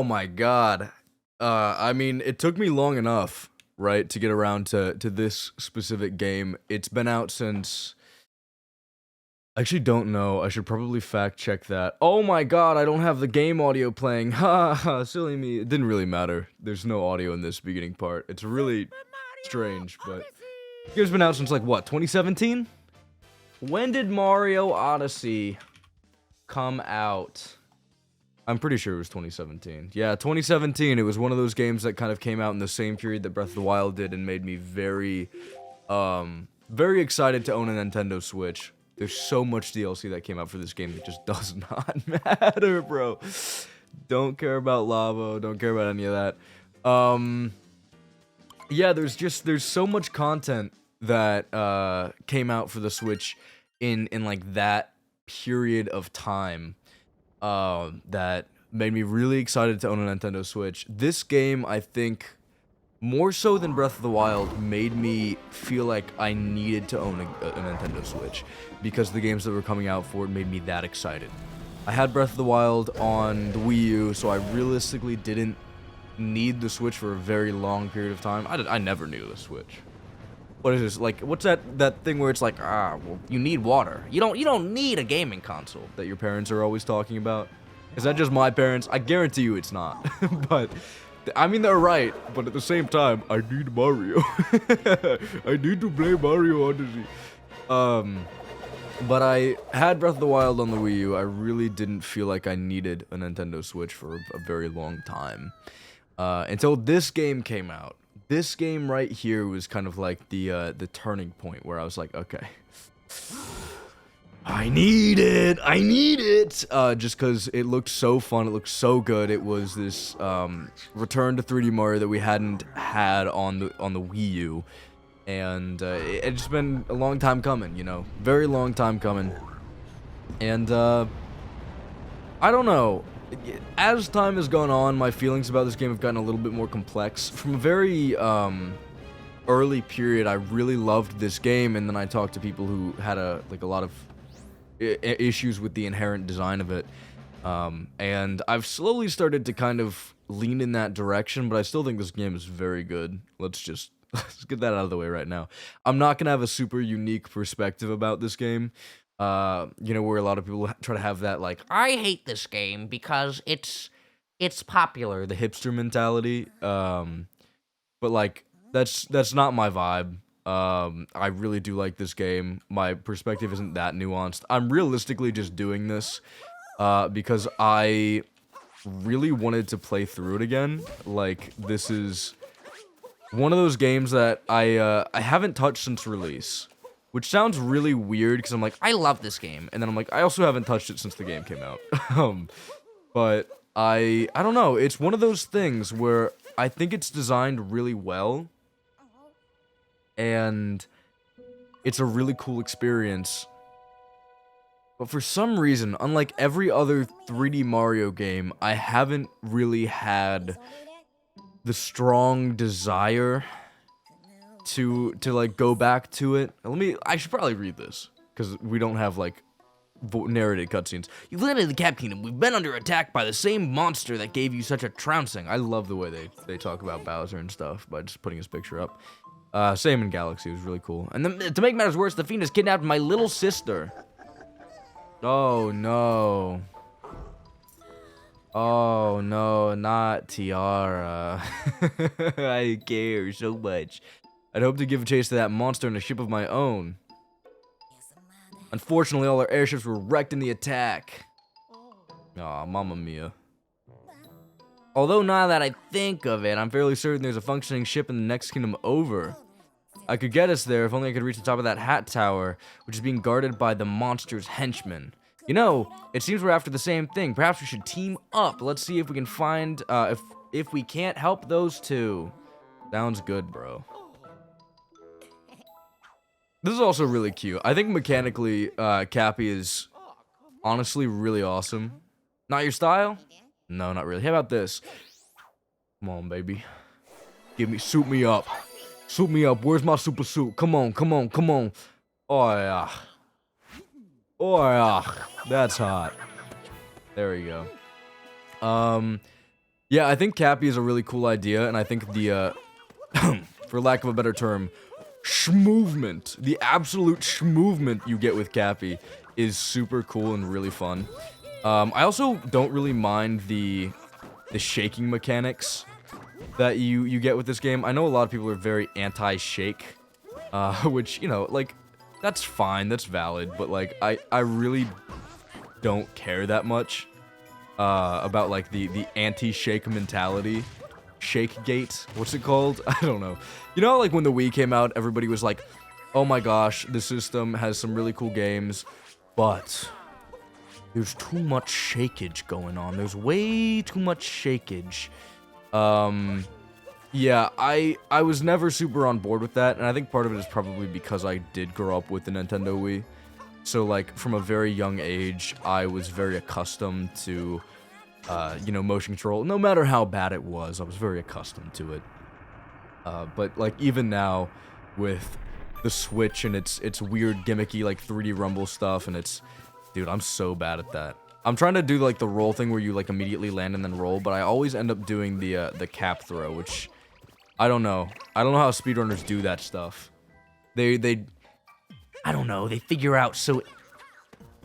Oh my god. I mean, it took me long enough, right, to get around to this specific game. It's been out since... I actually don't know. I should probably fact check that. Oh my god, I don't have the game audio playing. Ha ha, silly me. It didn't really matter. There's no audio in this beginning part. It's really strange, but... The game's been out since, like, what, 2017? When did Mario Odyssey come out? I'm pretty sure it was 2017. Yeah, 2017. It was one of those games that kind of came out in the same period that Breath of the Wild did and made me very excited to own a Nintendo Switch. There's so much DLC that came out for this game that just does not matter, bro. Don't care about lava, don't care about any of that. Yeah, there's so much content that came out for the Switch in like that period of time. That made me really excited to own a Nintendo Switch. This game, I think, more so than Breath of the Wild, made me feel like I needed to own a Nintendo Switch, because the games that were coming out for it made me that excited. I had Breath of the Wild on the Wii U, so I realistically didn't need the Switch for a very long period of time. I never needed the Switch. What is this, like, what's that thing where it's like, well, you need water. You don't need a gaming console that your parents are always talking about? Is that just my parents? I guarantee you it's not. But, I mean, they're right, but at the same time, I need Mario. I need to play Mario Odyssey. But I had Breath of the Wild on the Wii U. I really didn't feel like I needed a Nintendo Switch for a very long time. Until this game came out. This game right here was kind of like the turning point where I was like, okay, I need it, just because it looked so fun, it looked so good. It was this return to 3D Mario that we hadn't had on the Wii U, and it's just been a long time coming, you know, very long time coming, and I don't know. As time has gone on, my feelings about this game have gotten a little bit more complex. From a very early period, I really loved this game, and then I talked to people who had a lot of issues with the inherent design of it. And I've slowly started to kind of lean in that direction, but I still think this game is very good. Let's get that out of the way right now. I'm not gonna have a super unique perspective about this game. You know, where a lot of people try to have that, like, I hate this game because it's popular, the hipster mentality. But like, that's not my vibe. I really do like this game. My perspective isn't that nuanced. I'm realistically just doing this, because I really wanted to play through it again. Like, this is one of those games that I haven't touched since release. Which sounds really weird, because I'm like, I love this game. And then I'm like, I also haven't touched it since the game came out. But I don't know. It's one of those things where I think it's designed really well. And it's a really cool experience. But for some reason, unlike every other 3D Mario game, I haven't really had the strong desire to like go back to it. I should probably read this, because we don't have like narrated cutscenes. You've landed in the Cap Kingdom. We've been under attack by the same monster that gave you such a trouncing. I love the way they talk about Bowser and stuff by just putting his picture up. Same in Galaxy, it was really cool. And then, to make matters worse, the Fiend has kidnapped my little sister. Oh no. Oh no, not Tiara. I care so much. I'd hope to give a chase to that monster in a ship of my own. Unfortunately, all our airships were wrecked in the attack. Aw, mamma mia. Although now that I think of it, I'm fairly certain there's a functioning ship in the next kingdom over. I could get us there if only I could reach the top of that hat tower, which is being guarded by the monster's henchmen. You know, it seems we're after the same thing. Perhaps we should team up. Let's see if we can find, if we can't help those two. Sounds good, bro. This is also really cute. I think mechanically, Cappy is honestly really awesome. Not your style? No, not really. How about this? Come on, baby. Suit me up. Suit me up. Where's my super suit? Come on, come on, come on. Oh, yeah. Oh, yeah. That's hot. There we go. Yeah, I think Cappy is a really cool idea, and I think the, for lack of a better term, schmovement, the absolute schmovement you get with Cappy is super cool and really fun. I also don't really mind the shaking mechanics that you get with this game. I know a lot of people are very anti-shake, which, you know, like, that's fine, that's valid, but, like, I really don't care that much, about, like, the anti-shake mentality. Shake Gate, what's it called? I don't know. You know, like, when the Wii came out, everybody was like, oh my gosh, the system has some really cool games, but there's too much shakeage going on. There's way too much shakeage. Yeah, I was never super on board with that, and I think part of it is probably because I did grow up with the Nintendo Wii. So, like, from a very young age, I was very accustomed to, you know, motion control. No matter how bad it was, I was very accustomed to it. But, like, even now, with the Switch and its weird, gimmicky, like, 3D rumble stuff, and it's... Dude, I'm so bad at that. I'm trying to do, like, the roll thing where you, like, immediately land and then roll, but I always end up doing the cap throw, which... I don't know. I don't know how speedrunners do that stuff. They... I don't know. They figure out so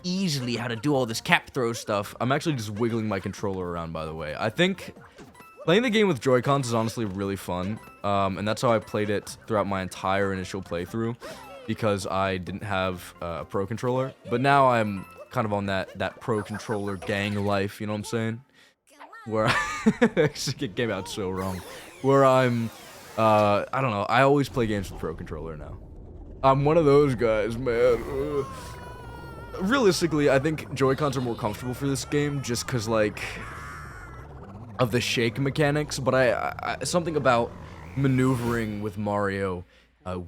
easily how to do all this cap throw stuff. I'm actually just wiggling my controller around, by the way. I think playing the game with Joy-Cons is honestly really fun, and that's how I played it throughout my entire initial playthrough, because I didn't have a Pro Controller. But now I'm kind of on that Pro Controller gang life, you know what I'm saying? Where it came out so wrong. Where I'm, I don't know, I always play games with Pro Controller now. I'm one of those guys, man. Realistically, I think Joy-Cons are more comfortable for this game, just cause, like, of the shake mechanics, but I something about maneuvering with Mario,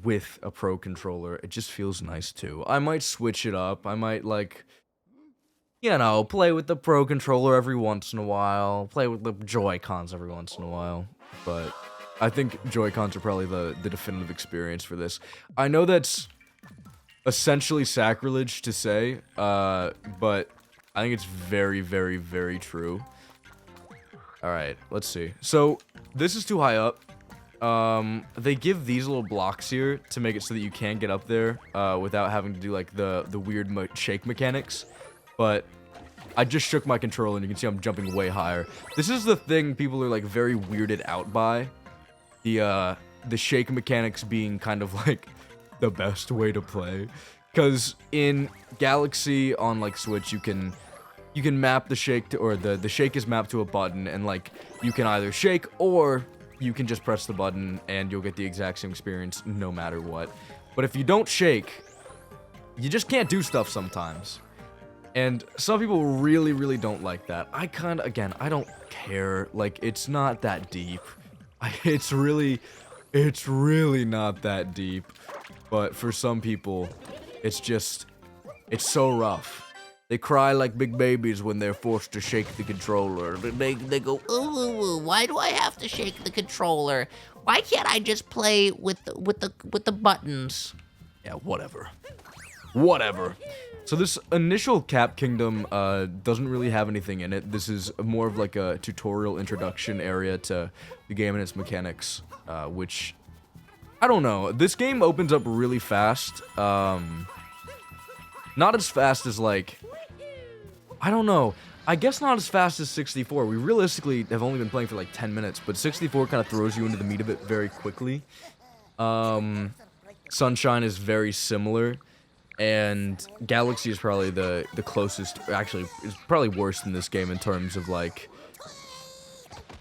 with a Pro Controller, it just feels nice, too. I might switch it up, I might, like, you know, play with the Pro Controller every once in a while, play with the Joy-Cons every once in a while, but I think Joy-Cons are probably the definitive experience for this. I know that's essentially sacrilege to say, but I think it's very, very, very true. Alright, let's see. So, this is too high up. They give these little blocks here to make it so that you can get up there, without having to do, like, the weird shake mechanics. But I just shook my controller and you can see I'm jumping way higher. This is the thing people are, like, very weirded out by. The shake mechanics being kind of, like, the best way to play. Because in Galaxy on, like, Switch, you can map the shake to, or the shake is mapped to a button, and, like, you can either shake or you can just press the button and you'll get the exact same experience no matter what. But if you don't shake, you just can't do stuff sometimes. And some people really, really don't like that. I kinda, again, I don't care. Like, it's not that deep. It's really not that deep. But for some people, it's so rough. They cry like big babies when they're forced to shake the controller. They go, ooh, why do I have to shake the controller? Why can't I just play with the buttons? Yeah, whatever. So this initial Cap Kingdom doesn't really have anything in it. This is more of like a tutorial introduction area to the game and its mechanics, which, I don't know. This game opens up really fast. Not as fast as, like, I don't know. I guess not as fast as 64. We realistically have only been playing for like 10 minutes, but 64 kind of throws you into the meat of it very quickly. Sunshine is very similar. And Galaxy is probably the closest, actually, it's probably worse than this game in terms of, like,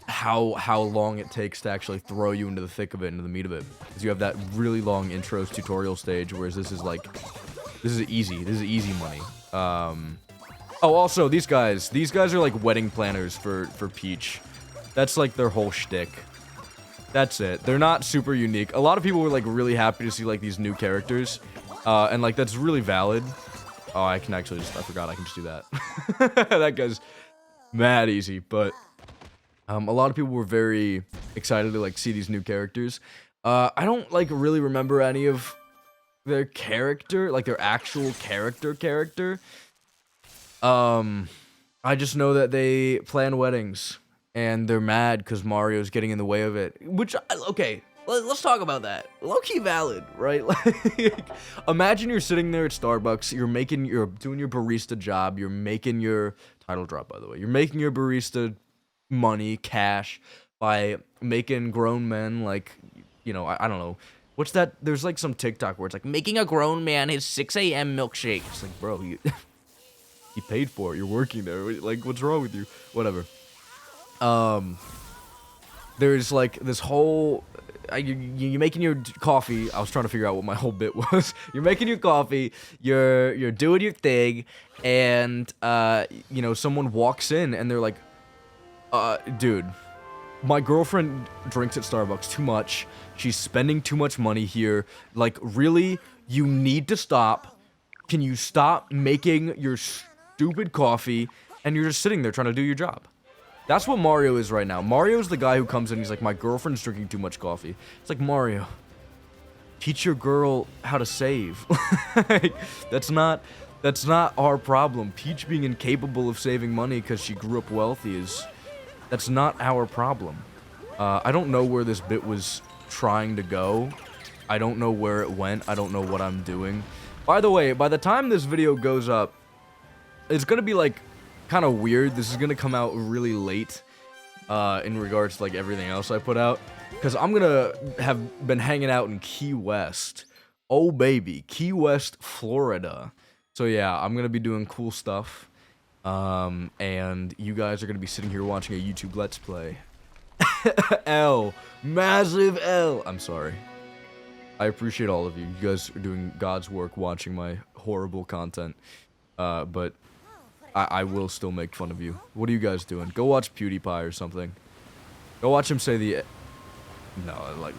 how long it takes to actually throw you into the thick of it, into the meat of it. Because you have that really long intro tutorial stage, whereas this is, like, this is easy money. Oh, also, these guys are, like, wedding planners for Peach. That's, like, their whole shtick. That's it. They're not super unique. A lot of people were, like, really happy to see, like, these new characters. And, like, that's really valid. Oh, I can actually just, I forgot I can just do that. That guy's mad easy, but, a lot of people were very excited to, like, see these new characters. I don't, like, really remember any of their character, like, their actual character. I just know that they plan weddings, and they're mad because Mario's getting in the way of it. Which, okay, let's talk about that. Low-key valid, right? Like, imagine you're sitting there at Starbucks, you're doing your barista job, you're making your, title drop by the way, you're making your barista money, cash, by making grown men, like, you know, I don't know, what's that, there's like some TikTok where it's like, making a grown man his 6 a.m. milkshake. It's like, bro, you paid for it, you're working there, like, what's wrong with you? Whatever. There's like this whole, you're making your coffee. I was trying to figure out what my whole bit was. You're making your coffee, you're doing your thing, and you know, someone walks in and they're like, dude, my girlfriend drinks at Starbucks too much. She's spending too much money here. Like, really, you need to stop. Can you stop making your stupid coffee? And you're just sitting there trying to do your job. That's what Mario is right now. Mario's the guy who comes in, he's like, my girlfriend's drinking too much coffee. It's like, Mario, teach your girl how to save. Like, that's not our problem. Peach being incapable of saving money because she grew up wealthy that's not our problem. I don't know where this bit was trying to go. I don't know where it went. I don't know what I'm doing. By the way, by the time this video goes up, it's gonna be like kind of weird. This is gonna come out really late in regards to like everything else I put out, because I'm gonna have been hanging out in Key West. Oh baby, Key West, Florida. So yeah, I'm gonna be doing cool stuff, and you guys are gonna be sitting here watching a YouTube Let's Play. L, massive L. I'm sorry. I appreciate all of you. You guys are doing God's work watching my horrible content, but I will still make fun of you. What are you guys doing? Go watch PewDiePie or something. Go watch him say the... No, like...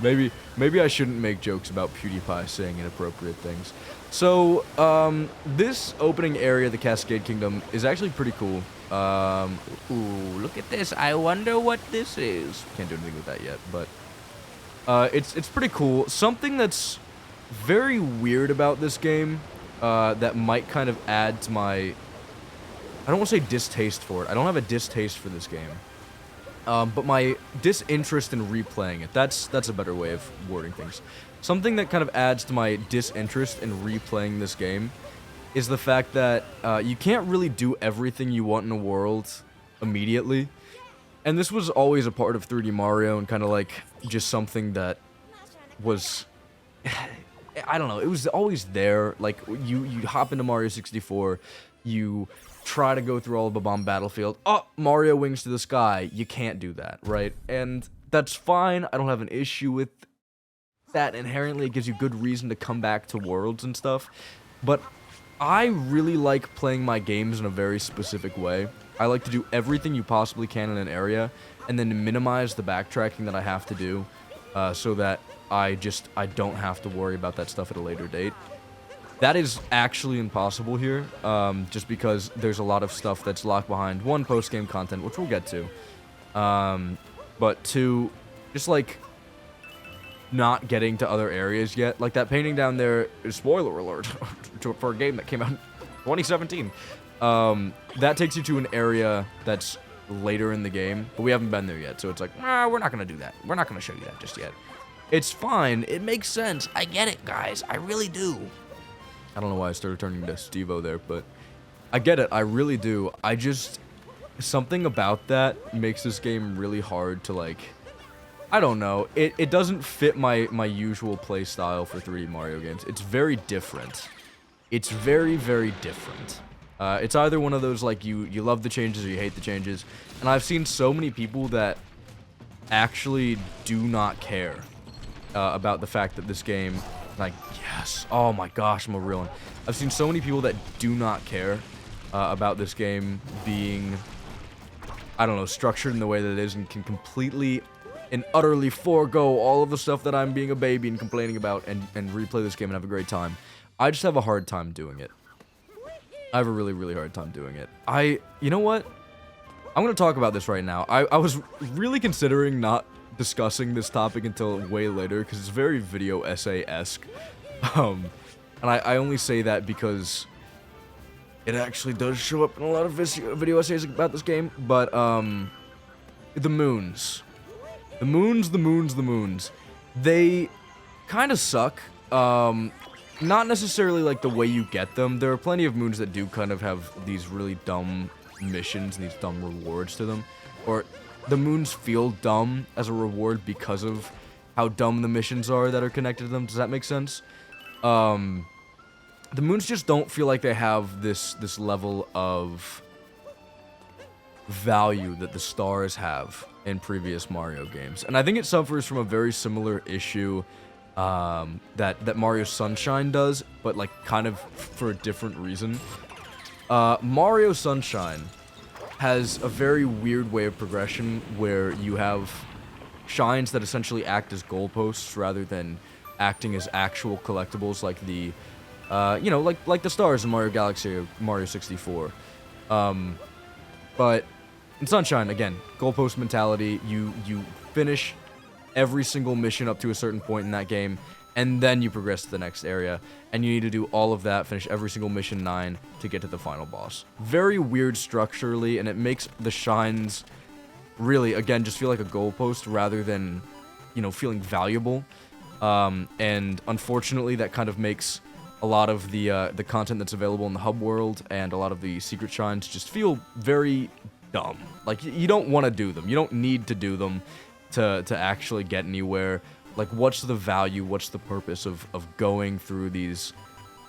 maybe I shouldn't make jokes about PewDiePie saying inappropriate things. So, this opening area of the Cascade Kingdom is actually pretty cool. Ooh, look at this. I wonder what this is. Can't do anything with that yet, but... it's pretty cool. Something that's very weird about this game... that might kind of add to my... I don't want to say distaste for it. I don't have a distaste for this game. But my disinterest in replaying it. That's a better way of wording things. Something that kind of adds to my disinterest in replaying this game is the fact that you can't really do everything you want in a world immediately. And this was always a part of 3D Mario and kind of like just something that was... I don't know, it was always there. Like, you hop into Mario 64, you try to go through all of the bomb battlefield. Oh, Mario wings to the sky. You can't do that, right? And that's fine. I don't have an issue with that inherently. It gives you good reason to come back to worlds and stuff. But I really like playing my games in a very specific way. I like to do everything you possibly can in an area, and then minimize the backtracking that I have to do, so that I don't have to worry about that stuff at a later date. That is actually impossible here, just because there's a lot of stuff that's locked behind, one, post-game content, which we'll get to, but two, just like, not getting to other areas yet. Like that painting down there, spoiler alert, for a game that came out in 2017, that takes you to an area that's later in the game, but we haven't been there yet, so it's like, we're not gonna do that. We're not gonna show you that just yet. It's fine. It makes sense. I get it, guys. I really do. I don't know why I started turning to Steve-O there, but I get it. I really do. I just... Something about that makes this game really hard to, like... I don't know. It doesn't fit my usual play style for 3D Mario games. It's very different. It's very, very different. It's either one of those, like, you love the changes or you hate the changes. And I've seen so many people that actually do not care about the fact that this game, like, yes, oh my gosh, I'm a real one. I've seen so many people that do not care about this game being, I don't know, structured in the way that it is, and can completely and utterly forego all of the stuff that I'm being a baby and complaining about, and replay this game and have a great time. I just have a hard time doing it. I have a really, really hard time doing it. You know what? I'm going to talk about this right now. I was really considering not discussing this topic until way later, because it's very video essay-esque. And I only say that because It actually does show up in a lot of video essays about this game, but, the moons. The moons. They kind of suck. Not necessarily like the way you get them. There are plenty of moons that do kind of have these really dumb missions and these dumb rewards to them. Or the moons feel dumb as a reward because of how dumb the missions are that are connected to them. Does that make sense? The moons just don't feel like they have this level of value that the stars have in previous Mario games. And I think it suffers from a very similar issue that Mario Sunshine does, but like kind of for a different reason. Mario Sunshine has a very weird way of progression where you have shines that essentially act as goalposts rather than acting as actual collectibles like the like the stars in Mario Galaxy or Mario 64. But in Sunshine, again, goalpost mentality, you finish every single mission up to a certain point in that game, and then you progress to the next area, and you need to do all of that, finish every single mission 9 to get to the final boss. Very weird structurally, and it makes the shines really, again, just feel like a goalpost rather than, feeling valuable. And unfortunately, that kind of makes a lot of the content that's available in the hub world and a lot of the secret shines just feel very dumb. Like, you don't want to do them. You don't need to do them to actually get anywhere. Like, what's the value? What's the purpose of going through these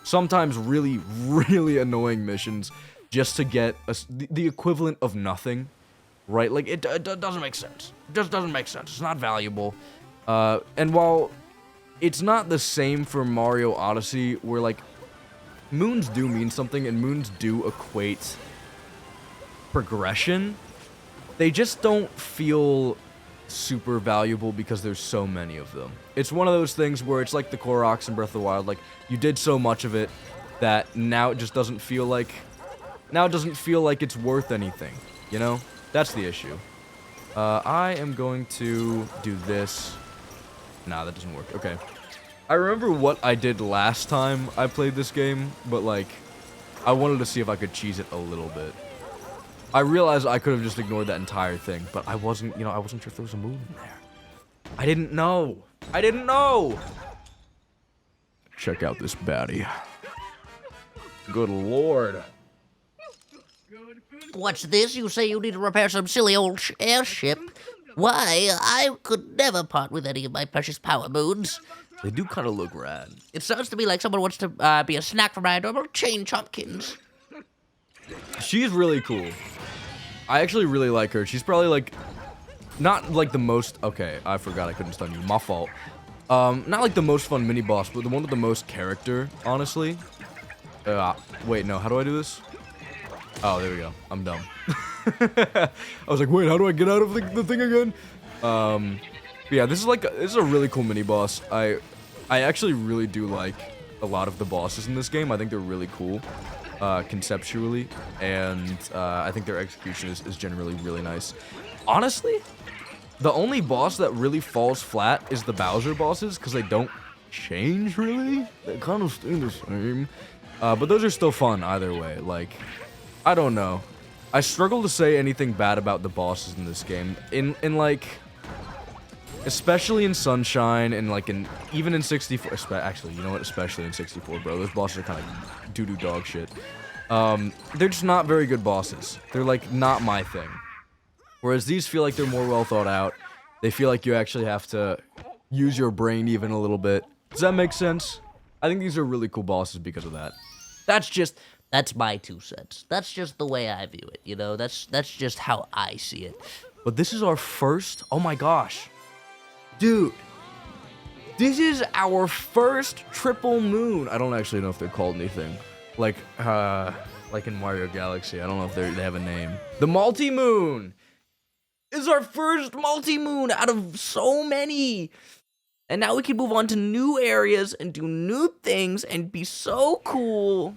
sometimes really, really annoying missions just to get the equivalent of nothing, right? Like, it doesn't make sense. It just doesn't make sense. It's not valuable. And while it's not the same for Mario Odyssey, where, like, moons do mean something and moons do equate progression, they just don't feel super valuable because there's so many of them. It's one of those things where it's like the Koroks in Breath of the Wild. Like, you did so much of it that now it just doesn't feel like... Now it doesn't feel like it's worth anything, you know? That's the issue. I am going to do this. Nah, that doesn't work. Okay. I remember what I did last time I played this game, but, like, I wanted to see if I could cheese it a little bit. I realized I could have just ignored that entire thing, but I wasn't, I wasn't sure if there was a moon in there. I didn't know. Check out this baddie. Good lord. What's this? You say you need to repair some silly old airship? Why, I could never part with any of my precious power moons. They do kind of look rad. It sounds to me like someone wants to be a snack for my adorable Chain Chompkins. She's really cool. I actually really like her. She's probably, like, not, like, the most... Okay, I forgot I couldn't stun you. My fault. Not, like, the most fun mini-boss, but the one with the most character, honestly. Wait, no. How do I do this? Oh, there we go. I'm dumb. I was like, wait, how do I get out of the thing again? But yeah, this is a really cool mini-boss. I actually really do like a lot of the bosses in this game. I think they're really cool. Conceptually, and I think their execution is generally really nice. Honestly, the only boss that really falls flat is the Bowser bosses, because they don't change, really. They kind of stay the same. But those are still fun either way. Like, I don't know. I struggle to say anything bad about the bosses in this game. In like... Especially in Sunshine, and like even in 64, actually, you know what? Especially in 64, bro. Those bosses are kind of doo-doo dog shit. They're just not very good bosses. They're like not my thing. Whereas these feel like they're more well thought out. They feel like you actually have to use your brain even a little bit. Does that make sense? I think these are really cool bosses because of that. That's my 2 cents. That's just the way I view it, That's just how I see it. But this is our first... Oh my gosh. Dude, this is our first triple moon. I don't actually know if they're called anything. Like in Mario Galaxy. I don't know if they have a name. The multi-moon is our first multi-moon out of so many. And now we can move on to new areas and do new things and be so cool.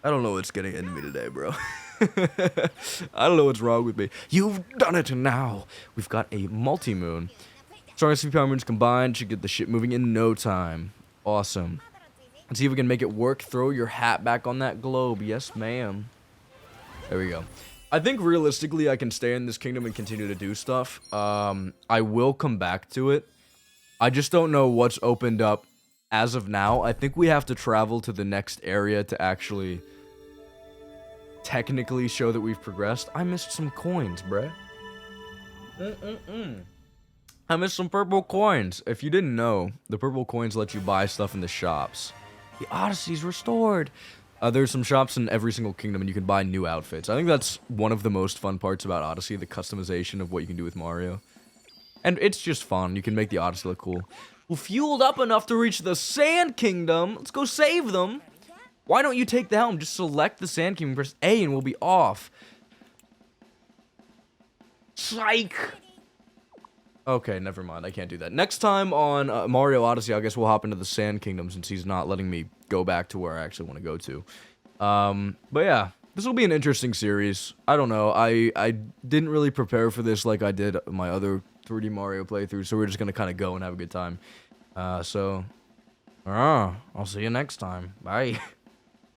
I don't know what's getting into me today, bro. I don't know what's wrong with me. You've done it now. We've got a multi-moon. Strongest 3 power moons combined should get the shit moving in no time. Awesome. Let's see if we can make it work. Throw your hat back on that globe. Yes, ma'am. There we go. I think realistically I can stay in this kingdom and continue to do stuff. I will come back to it. I just don't know what's opened up as of now. I think we have to travel to the next area to actually technically show that we've progressed. I missed some coins, bruh. I missed some purple coins. If you didn't know, the purple coins let you buy stuff in the shops. The Odyssey's restored. There's some shops in every single kingdom, and you can buy new outfits. I think that's one of the most fun parts about Odyssey, the customization of what you can do with Mario. And it's just fun. You can make the Odyssey look cool. We're fueled up enough to reach the Sand Kingdom. Let's go save them. Why don't you take the helm? Just select the Sand Kingdom, press A, and we'll be off. Psych! Okay, never mind. I can't do that. Next time on Mario Odyssey, I guess we'll hop into the Sand Kingdom since he's not letting me go back to where I actually want to go to. But yeah, this will be an interesting series. I don't know. I didn't really prepare for this like I did my other 3D Mario playthrough, so we're just going to kind of go and have a good time. I'll see you next time. Bye.